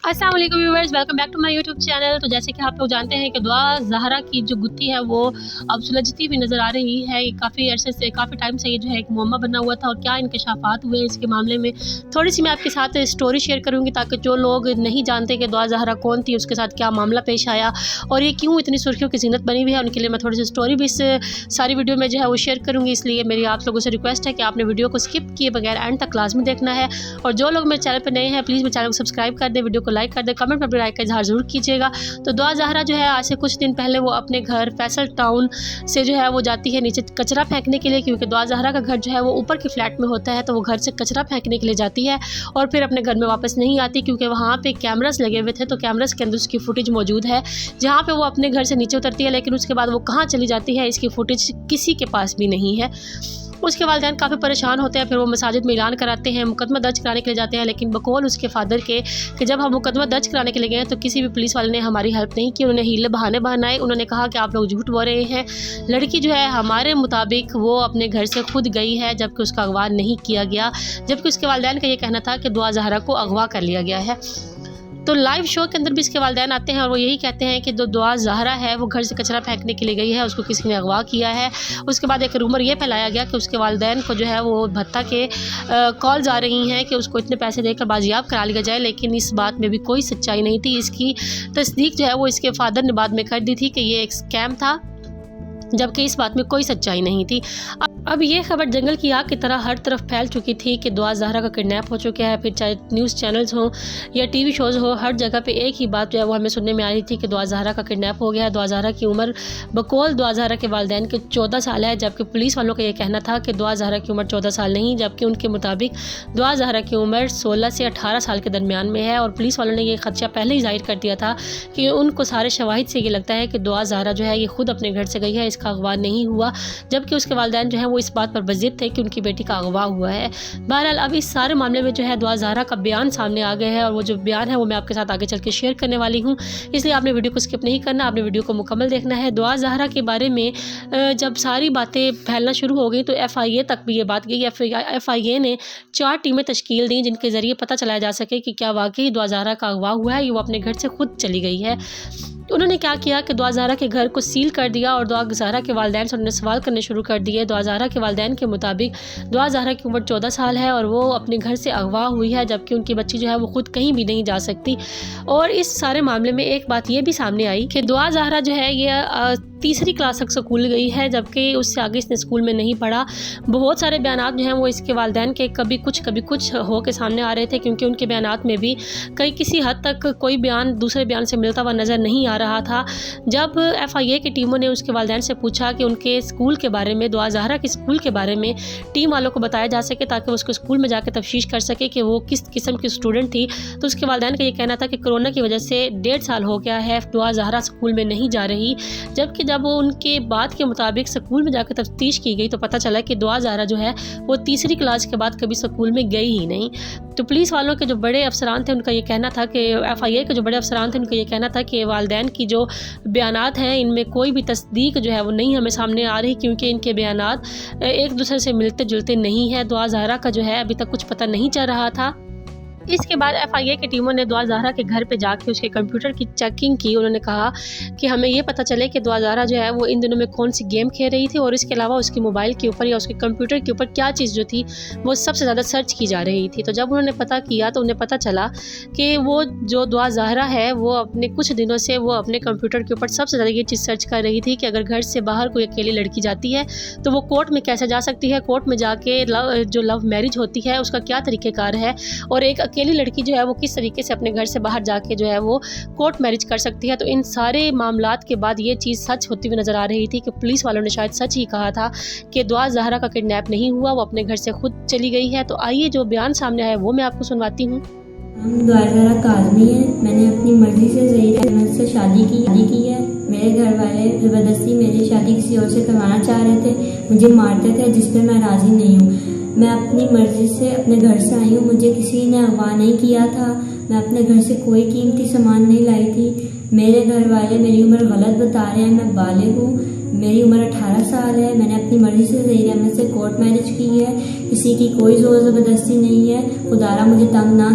अस्सलाम वालेकुम viewers, welcome back to my YouTube channel. तो जैसे कि आप लोग जानते हैं कि दुआ ज़हरा की जो गुत्थी है वो अब सुलझती हुई नज़र आ रही है। काफ़ी अरसे से, काफ़ी टाइम से ये जो है एक मुअम्मा बना हुआ था और क्या इंकशाफात हुए इसके मामले में थोड़ी सी मैं आपके साथ स्टोरी शेयर करूँगी, ताकि जो लोग नहीं जानते कि दुआ ज़हरा कौन थी, उसके साथ क्या मामला पेश आया और ये क्यों इतनी सुर्खियों की ज़ीनत बनी हुई है, उनके लिए मैं थोड़ी सी स्टोरी भी इस सारी वीडियो में जो है वो शेयर करूँगी। इसलिए मेरी आप लोगों से रिक्वेस्ट है कि आपने वीडियो को स्किप किए बगैर एंड तक लाजमी देखना है। और जो लोग मेरे चैनल पर नए हैं प्लीज़ मेरे चैनल को सब्सक्राइब कर दे, वीडियो को लाइक कर दे, कमेंट में अपनी राय का इजहार ज़रूर कीजिएगा। तो दुआ ज़हरा जो है आज से कुछ दिन पहले वो अपने घर फैसल टाउन से जो है वो जाती है नीचे कचरा फेंकने के लिए, क्योंकि दुआ ज़हरा का घर जो है वो ऊपर के फ्लैट में होता है। तो वो घर से कचरा फेंकने के लिए जाती है और फिर अपने घर में वापस नहीं आती, क्योंकि वहाँ पे कैमरास लगे हुए थे। तो कैमरास के अंदर उसकी फुटेज मौजूद है जहाँ पे वो अपने घर से नीचे उतरती है, लेकिन उसके बाद वो कहाँ चली जाती है इसकी फुटेज किसी के पास भी नहीं है। उसके वालिदैन काफ़ी परेशान होते हैं, फिर वो मसाजिद में ऐलान कराते हैं, मुकदमा दर्ज कराने के लिए जाते हैं, लेकिन बकौल उसके फादर के कि जब हम मुकदमा दर्ज कराने के लिए गए तो किसी भी पुलिस वाले ने हमारी हेल्प नहीं की। उन्होंने हीले बहाने बनाए, उन्होंने कहा कि आप लोग झूठ बोल रहे हैं, लड़की जो है हमारे मुताबिक वो अपने घर से खुद गई है, जबकि उसका अगवा नहीं किया गया। जबकि उसके वालिदैन का ये कहना था कि दुआ ज़हरा को अगवा कर लिया गया है। तो लाइव शो के अंदर भी इसके वालिदैन आते हैं और वो यही कहते हैं कि जो दुआ ज़हरा है वो घर से कचरा फेंकने के लिए गई है, उसको किसी ने अगवा किया है। उसके बाद एक रूमर ये फैलाया गया कि उसके वालिदैन को जो है वो भत्ता के कॉल्स आ रही हैं कि उसको इतने पैसे देकर बाजियाब करा लिया जाए, लेकिन इस बात में भी कोई सच्चाई नहीं थी। इसकी तस्दीक जो है वो इसके फादर ने बाद में कर दी थी कि ये एक स्कैम था, जबकि इस बात में कोई सच्चाई नहीं थी। अब ये खबर जंगल की आग की तरह हर तरफ फैल चुकी थी कि दुआ ज़हरा का किडनैप हो चुका है। फिर चाहे न्यूज़ चैनल्स हों या टीवी शोज़ हो, हर जगह पे एक ही बात जो है वो हमें सुनने में आ रही थी कि दुआ ज़हरा का किडनैप हो गया है। दुआ ज़हरा की उम्र बकौल दुआ ज़हरा के वालिदैन के 14 साल है, जबकि पुलिस वालों का ये कहना था कि दुआ ज़हरा की उम्र 14 साल नहीं, जबकि उनके मुताबिक दुआ ज़हरा की उम्र 16 से 18 साल के दरमियान में है। और पुलिस वालों ने ये खदशा पहले ही जाहिर कर दिया था कि उनको सारे शवाहिद से ये लगता है कि दुआ ज़हरा जो है ये खुद अपने घर से गई है, इसका अगवा नहीं हुआ। जबकि उसके वालिदैन जो है वो इस बात पर बज़िद थे कि उनकी बेटी का अगवा हुआ है। बहरहाल अब इस सारे मामले में जो है दुआ ज़हरा का बयान सामने आ गया है और वो जो बयान है वो मैं आपके साथ आगे चल के शेयर करने वाली हूँ, इसलिए आपने वीडियो को स्किप नहीं करना, आपने वीडियो को मुकम्मल देखना है। दुआ ज़हरा के बारे में जब सारी बातें फैलना शुरू हो गई तो FIA तक भी ये बात गई। FIA ने 4 टीमें तश्कील दी जिनके ज़रिए पता चलाया जा सके कि क्या वाकई दुआ ज़हरा का अगवा हुआ है, ये वो अपने घर से खुद चली गई है। तो उन्होंने क्या किया कि दुआ ज़हरा के घर को सील कर दिया और दुआ ज़हरा के वालिदैन से उन्होंने सवाल करने शुरू कर दिए। दुआ ज़हरा के वालिदैन के मुताबिक दुआ ज़हरा की उम्र 14 साल है और वो अपने घर से अगवा हुई है, जबकि उनकी बच्ची जो है वो खुद कहीं भी नहीं जा सकती। और इस सारे मामले में एक बात ये भी सामने आई कि दुआ ज़हरा जो है ये तीसरी क्लास तक स्कूल गई है, जबकि उससे आगे इसने स्कूल में नहीं पढ़ा। बहुत सारे बयानात जो हैं वो इसके वालिदैन के कभी कुछ हो के सामने आ रहे थे, क्योंकि उनके बयानात में भी कई किसी हद तक कोई बयान दूसरे बयान से मिलता हुआ नज़र नहीं आ रहा था। जब FIA की टीमों ने उसके वालिदैन से पूछा कि उनके स्कूल के बारे में, दुआ ज़हरा के स्कूल के बारे में टीम वालों को बताया जा सके ताकि वो उसको स्कूल में जाकर तफ्तीश कर सके कि वो किस किस्म की स्टूडेंट थी, तो उसके वालिदैन का ये कहना था कि कोरोना की वजह से 1.5 साल हो गया है दुआ ज़हरा स्कूल में नहीं जा रही। जबकि जब उनके बात के मुताबिक स्कूल में जाकर तफ्तीश की गई तो पता चला कि दुआ ज़हरा जो है वो तीसरी क्लास के बाद कभी स्कूल में गई ही नहीं। तो पुलिस वालों के जो बड़े अफसरान थे उनका ये कहना था कि FIA के जो बड़े अफसरान थे उनका ये कहना था कि वालिदैन की जो बयानात हैं इनमें कोई भी तस्दीक जो है वो नहीं हमें सामने आ रही, क्योंकि इनके बयानात एक दूसरे से मिलते जुलते नहीं है। दुआ ज़हरा का जो है अभी तक कुछ पता नहीं चल रहा था। इसके बाद FIA की टीमों ने दुआ ज़हरा के घर पे जाके उसके कंप्यूटर की चेकिंग की। उन्होंने कहा कि हमें ये पता चले कि दुआ ज़हरा जो है वो इन दिनों में कौन सी गेम खेल रही थी और इसके अलावा उसके मोबाइल के ऊपर या उसके कंप्यूटर के ऊपर क्या चीज़ जो थी वो सबसे ज़्यादा सर्च की जा रही थी। तो जब उन्होंने पता किया तो उन्हें पता चला कि वो जो दुआ ज़हरा है वो अपने कुछ दिनों से वो अपने कंप्यूटर के ऊपर सबसे ज़्यादा ये चीज़ सर्च कर रही थी कि अगर घर से बाहर कोई अकेली लड़की जाती है तो वो कोर्ट में कैसे जा सकती है, कोर्ट में जाके जो लव मैरिज होती है उसका क्या तरीक़ेकार है, और एक अकेली लड़की जो है वो किस तरीके से अपने घर से बाहर जाके जो है वो कोर्ट मैरिज कर सकती है। तो इन सारे मामलात के बाद ये चीज़ सच होती हुई नज़र आ रही थी कि पुलिस वालों ने शायद सच ही कहा था कि दुआ ज़हरा का किडनैप नहीं हुआ, वो अपने घर से खुद चली गई है। तो आइए जो बयान सामने आया वो मैं आपको सुनवाती हूँ। हम दुआ ज़हरा काज़मी हैं। मैंने अपनी मर्ज़ी से ज़हीर अहमद से शादी की है। मेरे घर वाले ज़बरदस्ती मेरी शादी किसी और से करवाना चाह रहे थे, मुझे मारते थे, जिस पर मैं राज़ी नहीं हूँ। मैं अपनी मर्ज़ी से अपने घर से आई हूँ, मुझे किसी ने अगवा नहीं किया था। मैं अपने घर से कोई कीमती सामान नहीं लाई थी। मेरे घर वाले मेरी उम्र गलत बता रहे हैं। मैं बालिग हूँ, मेरी उम्र 18 साल है। मैंने अपनी मर्ज़ी से ज़हीर अहमद से कोर्ट मैरिज की है, किसी की कोई ज़ोर ज़बरदस्ती नहीं है। खुदारा मुझे तंग ना